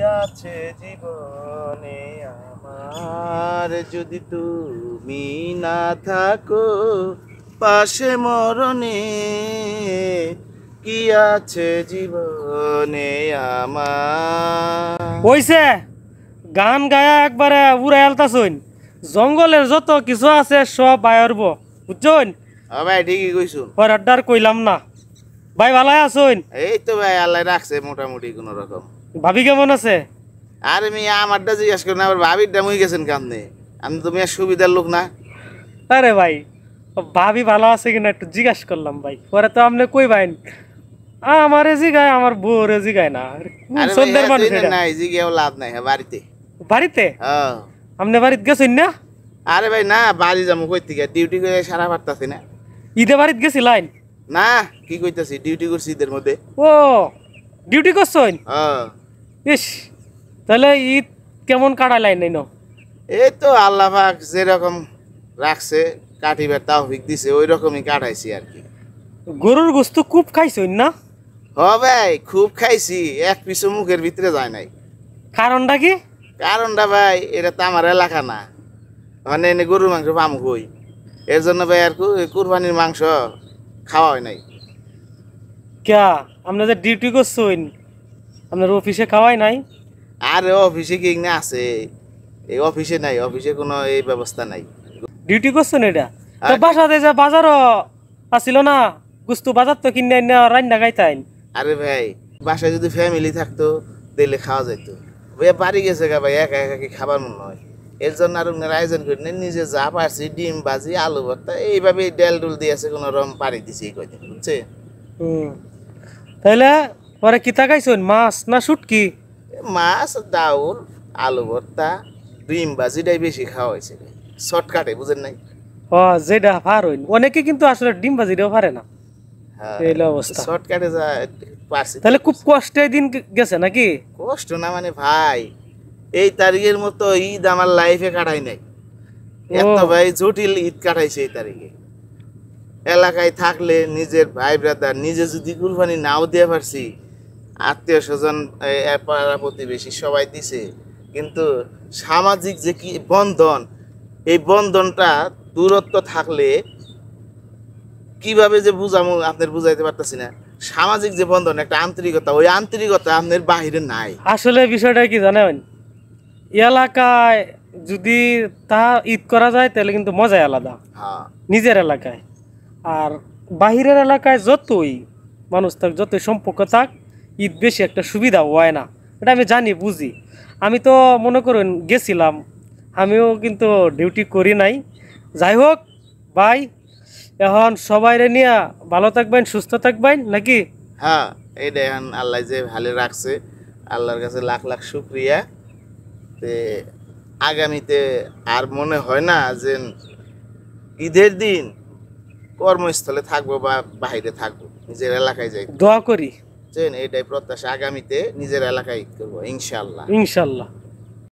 আছে জীবনে আমার, যদি তুমি না থাকো পাশে মরণে, কি আছে জীবনে আমার। ওইছে গান গায়া একবারে উড়ে আলতাছইন, জঙ্গলের যত কিছু আছে সব বায়রব, বুঝছইন? ভাই ঠিকই কইছো। ওর আড্ডার কইলাম না। ভাই ভালো আছইন? এই তো ভাই আল্লাহ রাখছে মোটামুটি কোন রকম। ভাবি কেমন আছে? আরে মিয়া আমারটা জিজ্ঞাসা করেন, আবার ভাবিরটা মুই গেছেন কান্দে। আমি তুমি আর সুবিধার লোক না। আরে ভাই, ভাবি ভালো আছে কিনা একটু জিজ্ঞাসা করলাম ভাই, পরে তো আপনি কই ভাই আমারে জিগায়, আমার বউরে জিগায় না। আরে ভাই সন্ধ্যের মানুষ হ্যাঁ এটা। নাই জিগেও লাভ নাই, হ্যাঁ বাড়িতে। বাড়িতে? হ্যাঁ। আপনি বাড়িতে গেছেন না? আরে ভাই না, বাড়ি যাবো কই থেকে, ডিউটি করে সারা পারতাছি না। ঈদে বাড়িতে গেছিলেন? না কি কইতাছি, ডিউটি করছি ঈদের মধ্যে। ও ডিউটি করছেন? হ্যাঁ। ইস, তাহলে ঈদ কেমন কাটাইলেন নাই? এই তো আল্লাহ পাক যেরকম রাখছে কাটিবার তৌফিক দিছে, ওই রকমই কাটাইছি আর কি। গরুর গোস্ত খুব খাইছেন না? হ ভাই খুব খাইছি, এক পিছু মুখের ভিতরে যায় নাই। কারণটা কি? কারণটা ভাই এটা তো আমার এলাকা না, মানে এনে গরুর মাংস পামু কই, এর জন্য ভাই আর কুরবানির মাংস খাওয়া হয় নাই। ক্যা আপনি যে ডিউটি করছেন, আপনার অফিসে খাওয়াই নাই? আরে অফিসে কি না আছে, এই অফিসে নাই, অফিসে কোনো এই ব্যবস্থা নাই। ডিউটি করছেন এটা তো আর- বাসাতে যে বাজারও আসিল না, গুস্তু বাজার তো কিনে না রান্না খাইতাইন। আরে ভাই বাসায় যদি ফ্যামিলি থাকতো তাহলে খাওয়া যাইতো, ভাই বাড়ি গেছে গা ভাই, একা একা কি খাবার মনে হয়, এর জন্য আর ওনার আয়োজন করি না, নিজে যা পারছি ডিম ভাজি আলু ভর্তা এইভাবে ডেল ডুল দিয়েছে, কোনো রকম পাড়ি দিছি এই কয়দিন, বুঝছে। তাইলে পরে কিতা খাইছেন, মাছ না শুটকি? মাছ ডাউল আলু ভর্তা ডিম ভাজিটাই বেশি খাওয়া হয়েছে, শর্টকাটে বুঝেন নাই। ও যেটা পার হইন, অনেকে কিন্তু আসলে ডিম ভাজিটাও পারে না, হ্যাঁ এই অবস্থা। শর্টকাটে যা পারছি। তাহলে খুব কষ্টে দিন গেছে নাকি? কষ্ট না মানে ভাই, এই তারিখের মতো ঈদ আমার লাইফে কাটাই নাই, এত ভাই জটিল ঈদ কাটাইছে এই তারিখে। এলাকায় থাকলে নিজের ভাই ব্রাদার, নিজে যদি কুরবানি নাও দিয়ে পারছি, আত্মীয় স্বজন পাড়া প্রতিবেশী সবাই দিছে, কিন্তু সামাজিক যে কি বন্ধন, এই বন্ধনটা দূরত্ব থাকলে কিভাবে যে বুঝামো আপনার বুঝাইতে পারতেছি না। সামাজিক যে বন্ধন একটা আন্তরিকতা, ওই আন্তরিকতা আপনার বাহিরে নাই। আসলে বিষয়টা কি জানেন, এলাকায় যদি তা ঈদ করা যায় তাহলে কিন্তু মজাই আলাদা হ্যাঁ নিজের এলাকায়। আর বাহিরের এলাকায় যতই মানুষ থাক, যতই সম্পর্ক থাক, ঈদ বেশি একটা সুবিধা হয় না, এটা আমি জানি বুঝি। আমি তো মনে করুন গেছিলাম, আমিও কিন্তু ডিউটি করি নাই। যাই হোক ভাই, এখন সবাইরে নিয়ে ভালো থাকবেন, সুস্থ থাকবেন নাকি? হ্যাঁ এইটা এখন আল্লাহ যে ভালো রাখছে, আল্লাহর কাছে লাখ লাখ শুক্রিয়া। তে আগামীতে আর মনে হয় না যে ঈদের দিন কর্মস্থলে থাকবো বা বাইরে থাকবো, নিজের এলাকায় যাই। দোয়া করি, এইটাই প্রত্যাশা, আগামীতে নিজের এলাকায় করবো ইনশাল্লাহ। ইনশাল্লাহ।